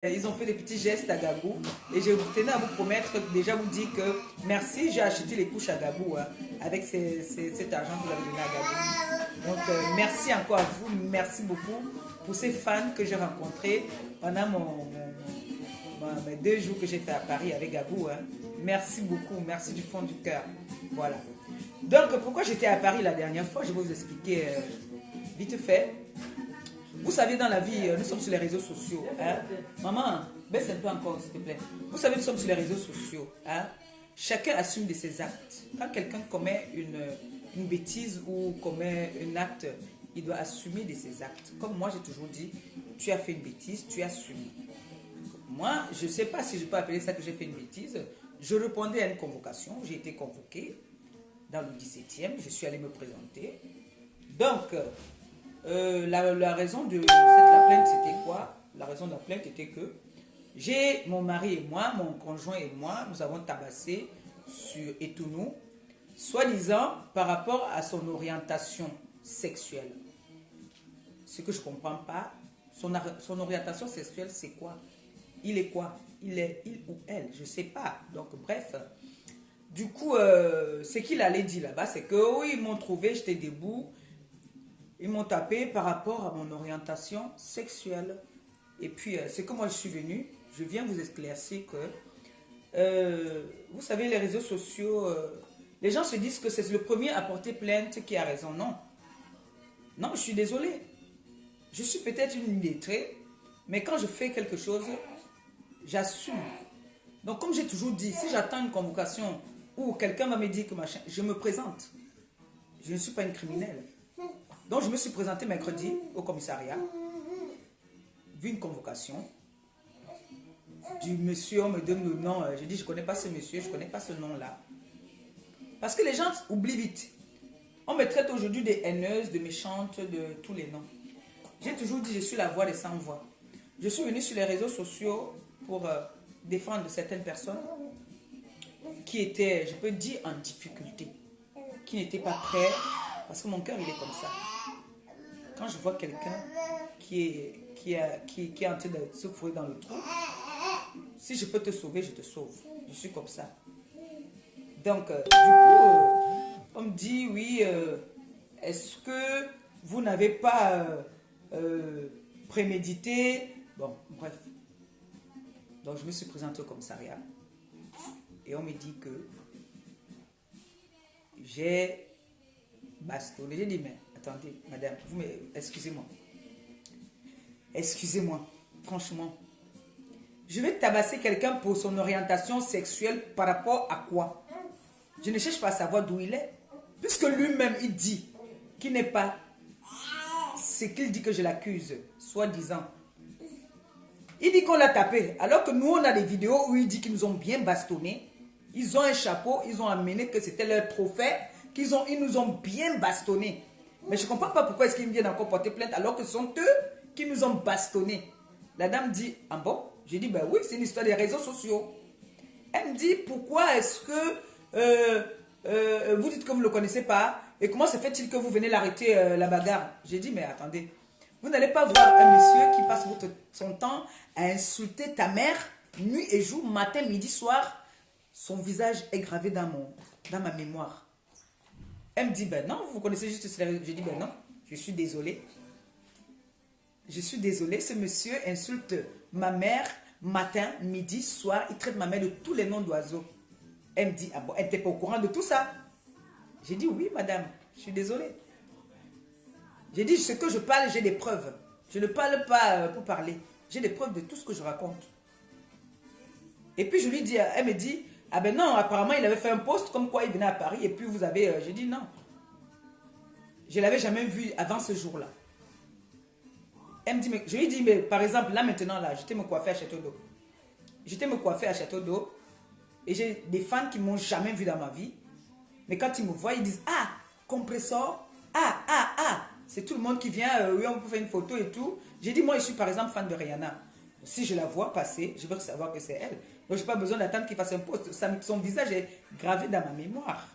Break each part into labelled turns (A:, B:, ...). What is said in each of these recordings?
A: Ils ont fait des petits gestes à Gabou et je tenais à vous promettre, déjà vous dire que merci, j'ai acheté les couches à Gabou hein, avec cet argent que vous avez donné à Gabou. Donc merci encore à vous, merci beaucoup pour ces fans que j'ai rencontrés pendant mes 2 jours que j'ai fait à Paris avec Gabou. Hein. Merci beaucoup, merci du fond du cœur. Voilà. Donc pourquoi j'étais à Paris la dernière fois, je vais vous expliquer vite fait. Vous savez, dans la vie, nous sommes sur les réseaux sociaux. Hein? Maman, baisse un peu encore, s'il te plaît. Vous savez, nous sommes sur les réseaux sociaux. Hein? Chacun assume de ses actes. Quand quelqu'un commet une bêtise ou commet un acte, il doit assumer de ses actes. Comme moi, j'ai toujours dit, tu as fait une bêtise, tu assumes. Moi, je ne sais pas si je peux appeler ça que j'ai fait une bêtise. Je répondais à une convocation. J'ai été convoqué dans le 17e. Je suis allé me présenter. Donc, la raison de la plainte, c'était quoi? La raison de la plainte était que j'ai mon mari et moi, mon conjoint et moi, nous avons tabassé sur Etounou, soi-disant par rapport à son orientation sexuelle. Ce que je ne comprends pas, son orientation sexuelle, c'est quoi? Il est quoi? Il ou elle, je ne sais pas. Donc bref, du coup, ce qu'il allait dire là-bas, c'est que oui, ils m'ont trouvé, j'étais debout. Ils m'ont tapé par rapport à mon orientation sexuelle. Et puis, c'est que moi, je suis venue, je viens vous éclaircir que, vous savez, les réseaux sociaux, les gens se disent que c'est le premier à porter plainte qui a raison. Non. Non, je suis désolée. Je suis peut-être une illettrée, mais quand je fais quelque chose, j'assume. Donc, comme j'ai toujours dit, si j'attends une convocation ou quelqu'un va me dire que machin, je me présente. Je ne suis pas une criminelle. Donc, je me suis présenté mercredi au commissariat, vu une convocation du monsieur, on me donne le nom, je dis, je ne connais pas ce monsieur, je ne connais pas ce nom-là. Parce que les gens oublient vite. On me traite aujourd'hui de haineuse, de méchante, de tous les noms. J'ai toujours dit, je suis la voix des sans-voix. Je suis venue sur les réseaux sociaux pour défendre certaines personnes qui étaient, je peux dire, en difficulté, qui n'étaient pas prêts, parce que mon cœur, il est comme ça. Quand je vois quelqu'un qui est en train de se fouiller dans le trou, si je peux te sauver, je te sauve. Je suis comme ça. Donc, du coup, on me dit, oui, est-ce que vous n'avez pas prémédité? Bon, bref. Donc, je me suis présenté au commissariat et on me dit que j'ai bastonné. J'ai dit, mais attendez, madame, excusez-moi. Excusez-moi, franchement. Je vais tabasser quelqu'un pour son orientation sexuelle par rapport à quoi? Je ne cherche pas à savoir d'où il est. Puisque lui-même, il dit qu'il n'est pas ce qu'il dit que je l'accuse, soi-disant. Il dit qu'on l'a tapé, alors que nous, on a des vidéos où il dit qu'ils nous ont bien bastonné. Ils ont un chapeau, ils ont amené que c'était leur trophée, ils nous ont bien bastonné. Mais je ne comprends pas pourquoi est-ce qu'ils viennent encore porter plainte alors que ce sont eux qui nous ont bastonné. La dame dit, ah bon? J'ai dit, ben oui, c'est une histoire des réseaux sociaux. Elle me dit, pourquoi est-ce que vous dites que vous ne le connaissez pas? Et comment se fait-il que vous venez l'arrêter la bagarre? J'ai dit, mais attendez, vous n'allez pas voir un monsieur qui passe son temps à insulter ta mère, nuit et jour, matin, midi, soir. Son visage est gravé dans ma mémoire. Elle me dit, ben non, vous connaissez juste cela. J'ai dit, ben non, je suis désolée. Je suis désolée, ce monsieur insulte ma mère matin, midi, soir. Il traite ma mère de tous les noms d'oiseaux. Elle me dit, ah bon, elle n'était pas au courant de tout ça. J'ai dit, oui, madame, je suis désolée. J'ai dit, ce que je parle, j'ai des preuves. Je ne parle pas pour parler. J'ai des preuves de tout ce que je raconte. Et puis je lui dis, elle me dit, ah ben non, apparemment il avait fait un post comme quoi il venait à Paris et puis vous avez... j'ai dit non. Je ne l'avais jamais vu avant ce jour-là. Elle me dit, je lui dis, mais par exemple, là maintenant, là, j'étais me coiffer à Château d'Eau. J'étais me coiffer à Château d'Eau et j'ai des fans qui ne m'ont jamais vu dans ma vie. Mais quand ils me voient, ils disent, ah, compressor, ah. C'est tout le monde qui vient, oui, on peut faire une photo et tout. J'ai dit, moi, je suis par exemple fan de Rihanna. Si je la vois passer, je veux savoir que c'est elle. Donc, je n'ai pas besoin d'attendre qu'il fasse un post. Son visage est gravé dans ma mémoire.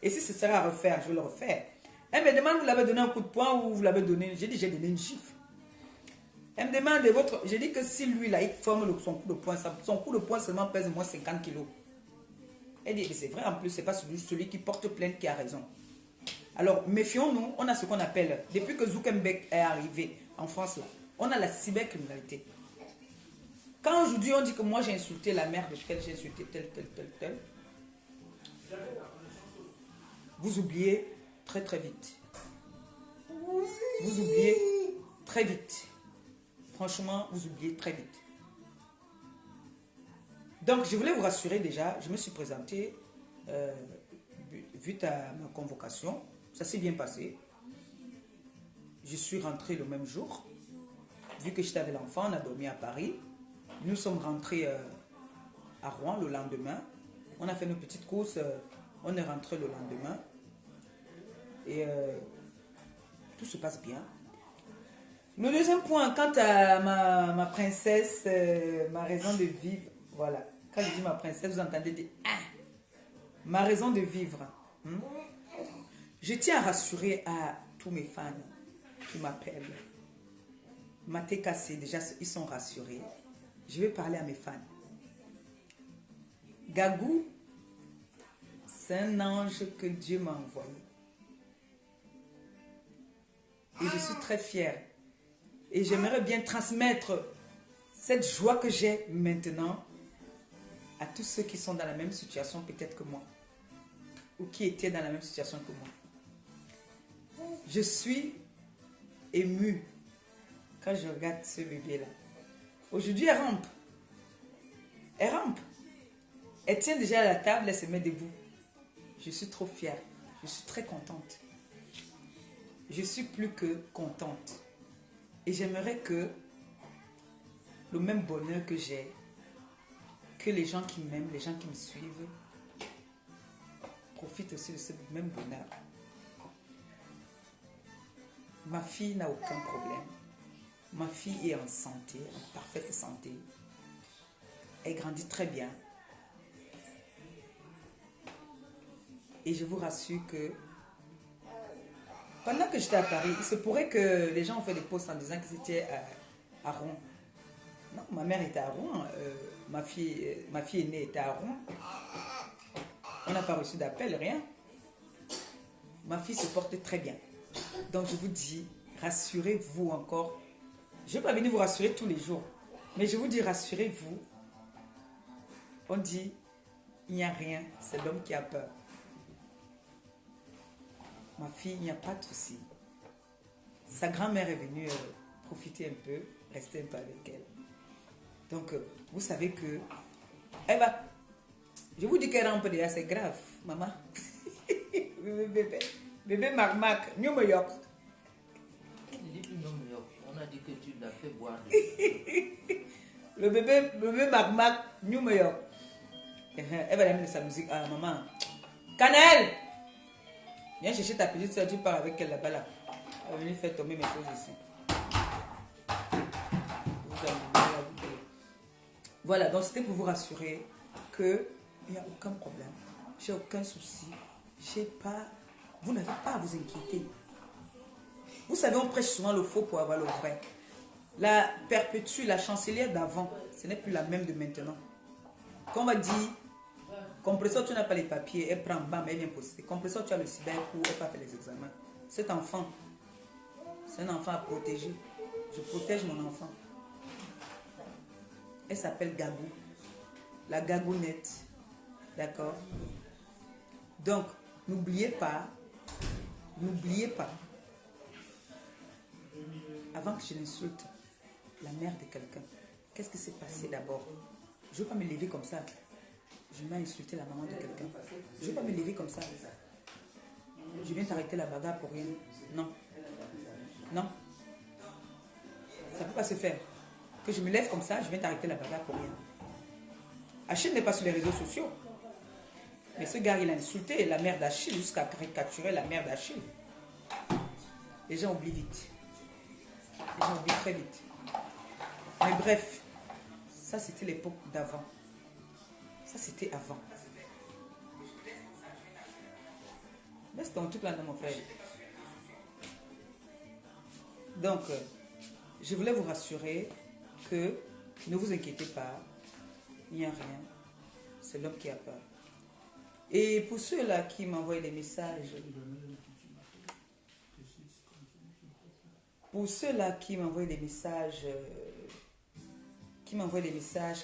A: Et si ce serait à refaire, je vais le refaire. Elle me demande, vous l'avez donné un coup de poing ou vous l'avez donné? J'ai dit, j'ai donné une gifle. Elle me demande votre... Je dis que si lui, là, il forme son coup de poing, son coup de poing seulement pèse moins 50 kilos. Elle dit, c'est vrai, en plus, c'est pas celui qui porte plainte qui a raison. Alors, méfions-nous, on a ce qu'on appelle, depuis que Zuckerberg est arrivé en France, là, on a la cybercriminalité. Quand aujourd'hui on dit que moi j'ai insulté la mère de tel, j'ai insulté tel, vous oubliez très très vite. Vous oubliez très vite. Franchement, vous oubliez très vite. Donc, je voulais vous rassurer déjà, je me suis présenté, vu à ma convocation, ça s'est bien passé. Je suis rentré le même jour. Vu que j'étais avec l'enfant, on a dormi à Paris. Nous sommes rentrés à Rouen le lendemain. On a fait nos petites courses, on est rentré le lendemain. Et tout se passe bien. Le deuxième point, quant à ma princesse, ma raison de vivre, voilà. Quand je dis ma princesse, vous entendez dire ah, ma raison de vivre. Je tiens à rassurer à tous mes fans qui m'appellent. Maté cassé, déjà ils sont rassurés. Je vais parler à mes fans. Gagou, c'est un ange que Dieu m'a envoyé. Et je suis très fière. Et j'aimerais bien transmettre cette joie que j'ai maintenant à tous ceux qui sont dans la même situation peut-être que moi. Ou qui étaient dans la même situation que moi. Je suis émue quand je regarde ce bébé-là. Aujourd'hui, elle rampe. Elle rampe. Elle tient déjà à la table, elle se met debout. Je suis trop fière. Je suis très contente. Je suis plus que contente. Et j'aimerais que le même bonheur que j'ai, que les gens qui m'aiment, les gens qui me suivent, profitent aussi de ce même bonheur. Ma fille n'a aucun problème. Ma fille est en santé, en parfaite santé. Elle grandit très bien. Et je vous rassure que pendant que j'étais à Paris, il se pourrait que les gens ont fait des posts en disant que c'était à Rouen. Non, ma mère était à Rouen. Ma fille aînée était à Rouen. On n'a pas reçu d'appel, rien. Ma fille se porte très bien. Donc je vous dis, rassurez-vous encore. Je ne vais pas venir vous rassurer tous les jours. Mais je vous dis, rassurez-vous. On dit, il n'y a rien. C'est l'homme qui a peur. Ma fille, il n'y a pas de souci. Sa grand-mère est venue profiter un peu, rester un peu avec elle. Donc, vous savez que elle va. Je vous dis qu'elle rampe déjà, c'est grave, maman. Bébé Mac, New York.
B: On a dit que tu l'as fait boire.
A: Le bébé Mac, New York. Elle va amener sa musique. Ah, maman. Cannelle! Viens chercher ta petite soeur, tu pars avec elle là-bas. Là. Elle va venir faire tomber mes choses ici. Voilà, donc c'était pour vous rassurer qu'il n'y a aucun problème. J'ai aucun souci. Vous n'avez pas à vous inquiéter. Vous savez, on prêche souvent le faux pour avoir le vrai. La perpétue, la chancelière d'avant, ce n'est plus la même de maintenant. Quand on va dire, compresseur, tu n'as pas les papiers, elle prend, bam, elle vient poster. Compresseur, tu as le cybercours, elle pas fait les examens. Cet enfant, c'est un enfant à protéger. Je protège mon enfant. Elle s'appelle Gagou. La gagounette. D'accord? Donc, n'oubliez pas, avant que je l'insulte, la mère de quelqu'un, qu'est-ce qui s'est passé d'abord? Je ne veux pas me lever comme ça. Je vais insulter la maman de quelqu'un. Je ne vais pas me lever comme ça. Je viens t'arrêter la bagarre pour rien. Non. Non. Ça ne peut pas se faire. Que je me lève comme ça, je viens t'arrêter la bagarre pour rien. Achille n'est pas sur les réseaux sociaux. Mais ce gars, il a insulté la mère d'Achille jusqu'à caricaturer la mère d'Achille. Les gens oublient vite. Les gens oublient très vite. Mais bref, ça c'était l'époque d'avant. Ça c'était avant. Laisse ton truc là dans mon frère. Donc, je voulais vous rassurer que ne vous inquiétez pas, il n'y a rien. C'est l'homme qui a peur. Et pour ceux-là qui m'envoient des messages,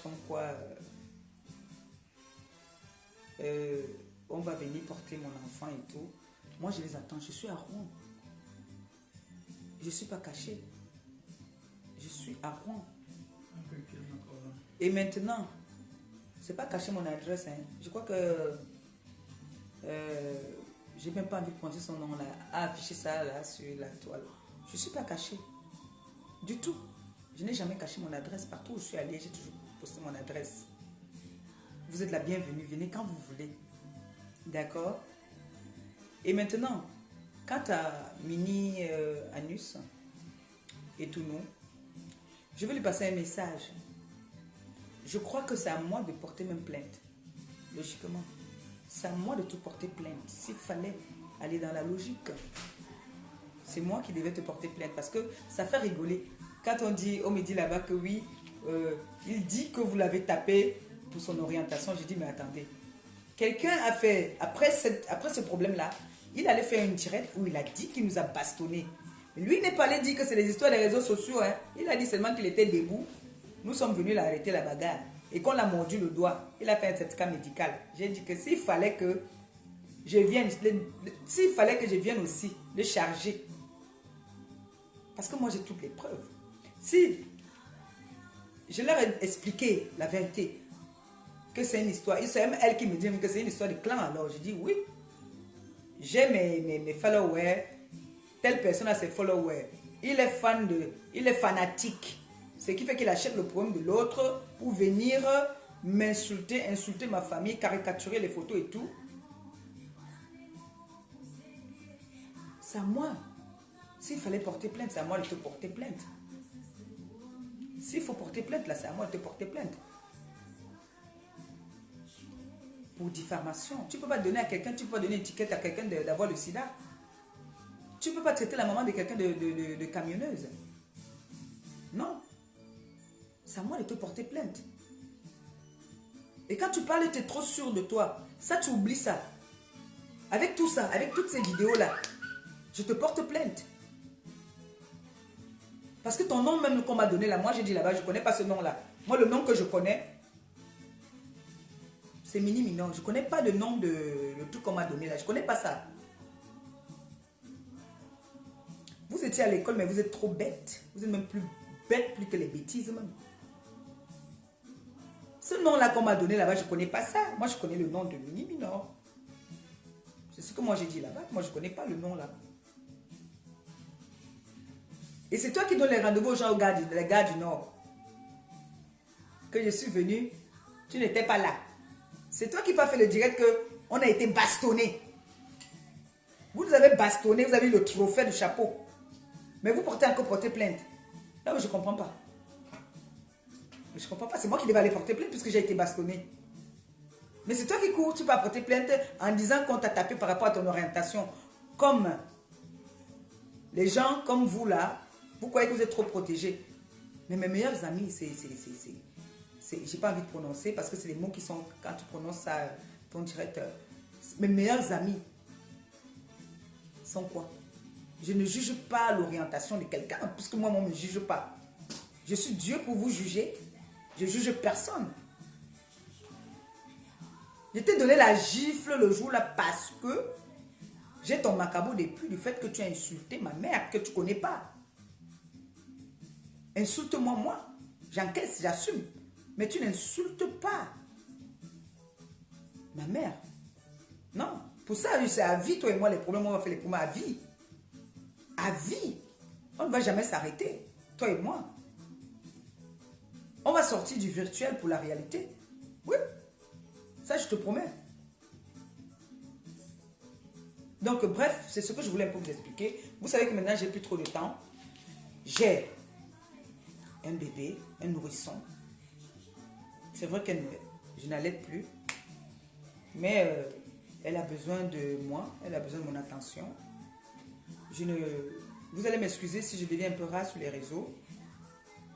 A: comme quoi on va venir porter mon enfant et tout, moi je les attends, je suis à Rouen. Je ne suis pas cachée. Je suis à Rouen. Et maintenant, c'est pas cacher mon adresse. Hein. Je crois que j'ai même pas envie de prononcer son nom là, à afficher ça là sur la toile. Je ne suis pas cachée. Du tout. Je n'ai jamais caché mon adresse. Partout où je suis allée, j'ai toujours posté mon adresse. Vous êtes la bienvenue. Venez quand vous voulez. D'accord? Et maintenant, quant à Mini Anus et tout nous, je vais lui passer un message. Je crois que c'est à moi de porter même plainte. Logiquement. C'est à moi de te porter plainte. S'il fallait aller dans la logique, c'est moi qui devais te porter plainte. Parce que ça fait rigoler. Quand on me dit là-bas que oui, il dit que vous l'avez tapé pour son orientation. J'ai dit, mais attendez. Quelqu'un a fait, après ce problème-là, il allait faire une directe où il a dit qu'il nous a bastonné. Lui n'est pas allé dire que c'est les histoires des réseaux sociaux. Hein. Il a dit seulement qu'il était debout. Nous sommes venus l'arrêter la bagarre. Et qu'on l'a mordu le doigt. Il a fait un certificat médical. J'ai dit que s'il fallait que je vienne aussi le charger. Parce que moi j'ai toutes les preuves. Si je leur ai expliqué la vérité, que c'est une histoire, c'est même elle qui me dit que c'est une histoire de clan. Alors je dis oui. J'ai mes followers. Telle personne a ses followers. Il est fanatique. Ce qui fait qu'il achète le problème de l'autre pour venir m'insulter, insulter ma famille, caricaturer les photos et tout. C'est à moi. S'il fallait porter plainte, c'est à moi de te porter plainte. S'il faut porter plainte, là, c'est à moi de te porter plainte. Pour diffamation. Tu ne peux pas donner à quelqu'un, tu ne peux pas donner une étiquette à quelqu'un d'avoir le sida. Tu ne peux pas traiter la maman de quelqu'un de camionneuse. Non. C'est à moi de te porter plainte. Et quand tu parles, tu es trop sûr de toi. Ça, tu oublies ça. Avec tout ça, avec toutes ces vidéos-là, je te porte plainte. Parce que ton nom même qu'on m'a donné là, moi j'ai dit là-bas, je ne connais pas ce nom-là. Moi, le nom que je connais, c'est Mini Minon. Je ne connais pas le nom de le truc qu'on m'a donné là. Je ne connais pas ça. Vous étiez à l'école, mais vous êtes trop bête. Vous êtes même plus bête plus que les bêtises même. Ce nom-là qu'on m'a donné là-bas, je ne connais pas ça. Moi, je connais le nom de Mini Minon. C'est ce que moi j'ai dit là-bas. Moi, je ne connais pas le nom là. Et c'est toi qui donnes les rendez-vous aux gens, les gars du Nord. Que je suis venu, tu n'étais pas là. C'est toi qui pas fait le direct qu'on a été bastonné. Vous nous avez bastonné, vous avez eu le trophée du chapeau. Mais vous portez encore porter plainte. Là, je ne comprends pas. Je ne comprends pas. C'est moi qui devais aller porter plainte puisque j'ai été bastonné. Mais c'est toi qui cours, tu vas porter plainte en disant qu'on t'a tapé par rapport à ton orientation. Comme les gens comme vous là, vous croyez que vous êtes trop protégés. Mais mes meilleurs amis, j'ai pas envie de prononcer parce que c'est des mots qui sont, quand tu prononces ça, ton direct. Mes meilleurs amis sont quoi? Je ne juge pas l'orientation de quelqu'un puisque moi, on ne me juge pas. Je suis Dieu pour vous juger. Je juge personne. Je t'ai donné la gifle le jour là parce que j'ai ton macabo depuis du fait que tu as insulté ma mère que tu ne connais pas. Insulte-moi, moi. J'encaisse, j'assume. Mais tu n'insultes pas ma mère. Non. Pour ça, c'est à vie, toi et moi, les problèmes, on va faire les problèmes à vie. À vie. On ne va jamais s'arrêter, toi et moi. On va sortir du virtuel pour la réalité. Oui. Ça, je te promets. Donc, bref, c'est ce que je voulais un peu vous expliquer. Vous savez que maintenant, j'ai plus trop de temps. J'ai un bébé, un nourrisson. C'est vrai que je n'allaite plus. Mais elle a besoin de moi. Elle a besoin de mon attention. Vous allez m'excuser si je deviens un peu rare sur les réseaux.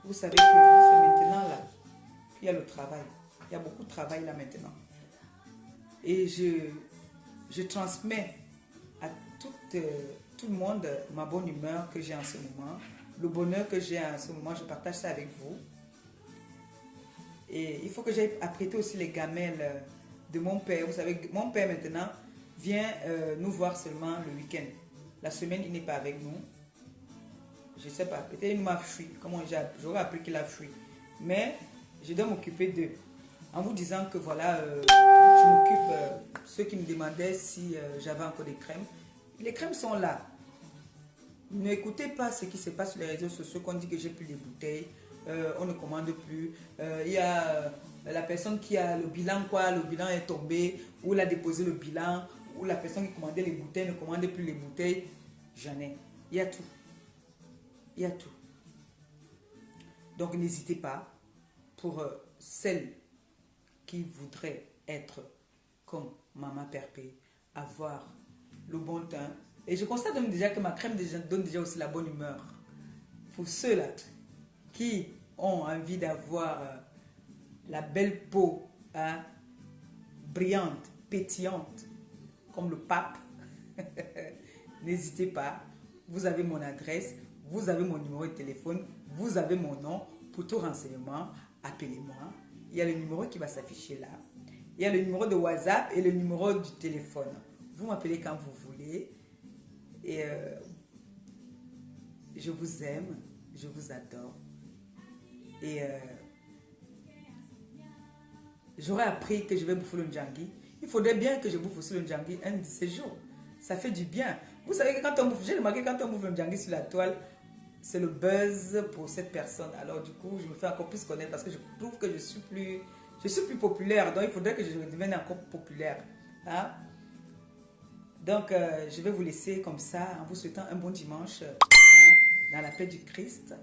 A: Vous savez que c'est maintenant là qu'il y a le travail. Il y a beaucoup de travail là maintenant. Et je transmets à tout le monde ma bonne humeur que j'ai en ce moment. Le bonheur que j'ai en ce moment, je partage ça avec vous. Et il faut que j'aille apprêter aussi les gamelles de mon père. Vous savez, mon père maintenant vient nous voir seulement le week-end. La semaine, il n'est pas avec nous. Je ne sais pas, peut-être il m'a fui. Comment j'aurais appris qu'il a fui. Mais je dois m'occuper d'eux. En vous disant que voilà, je m'occupe, ceux qui me demandaient si j'avais encore des crèmes. Les crèmes sont là. N'écoutez pas ce qui se passe sur les réseaux sociaux, qu'on dit que j'ai plus de bouteilles, on ne commande plus. Il y a la personne qui a le bilan, le bilan est tombé, ou il a déposé le bilan, ou la personne qui commandait les bouteilles ne commande plus les bouteilles. J'en ai. Il y a tout. Il y a tout. Donc n'hésitez pas, pour celles qui voudraient être comme Maman Perpé, avoir le bon teint. Et je constate donc déjà que ma crème donne déjà aussi la bonne humeur. Pour ceux-là qui ont envie d'avoir la belle peau, hein, brillante, pétillante, comme le pape, n'hésitez pas. Vous avez mon adresse, vous avez mon numéro de téléphone, vous avez mon nom. Pour tout renseignement, appelez-moi. Il y a le numéro qui va s'afficher là. Il y a le numéro de WhatsApp et le numéro du téléphone. Vous m'appelez quand vous voulez. Et je vous aime, je vous adore. Et j'aurais appris que je vais bouffer le njangui. Il faudrait bien que je bouffe aussi le njangui un de ces jours. Ça fait du bien. Vous savez que quand on bouffe, j'ai remarqué que quand on bouffe le njangui sur la toile, c'est le buzz pour cette personne. Alors du coup, je me fais encore plus connaître parce que je trouve que je suis plus populaire. Donc il faudrait que je devienne encore populaire. Hein? Donc je vais vous laisser comme ça en vous souhaitant un bon dimanche, hein, dans la paix du Christ.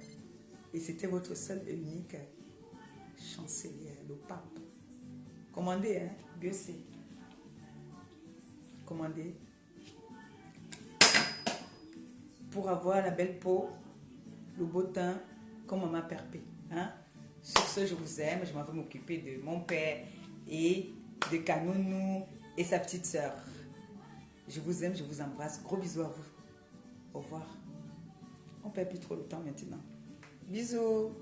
A: Et c'était votre seul et unique chancelier, le pape. Commandez, hein, Dieu sait. Commandez. Pour avoir la belle peau, le beau teint, comme Maman Perpé. Hein? Sur ce, je vous aime. Je m'en vais m'occuper de mon père et de Kanounou et sa petite sœur. Je vous aime, je vous embrasse. Gros bisous à vous. Au revoir. On ne perd plus trop le temps maintenant. Bisous.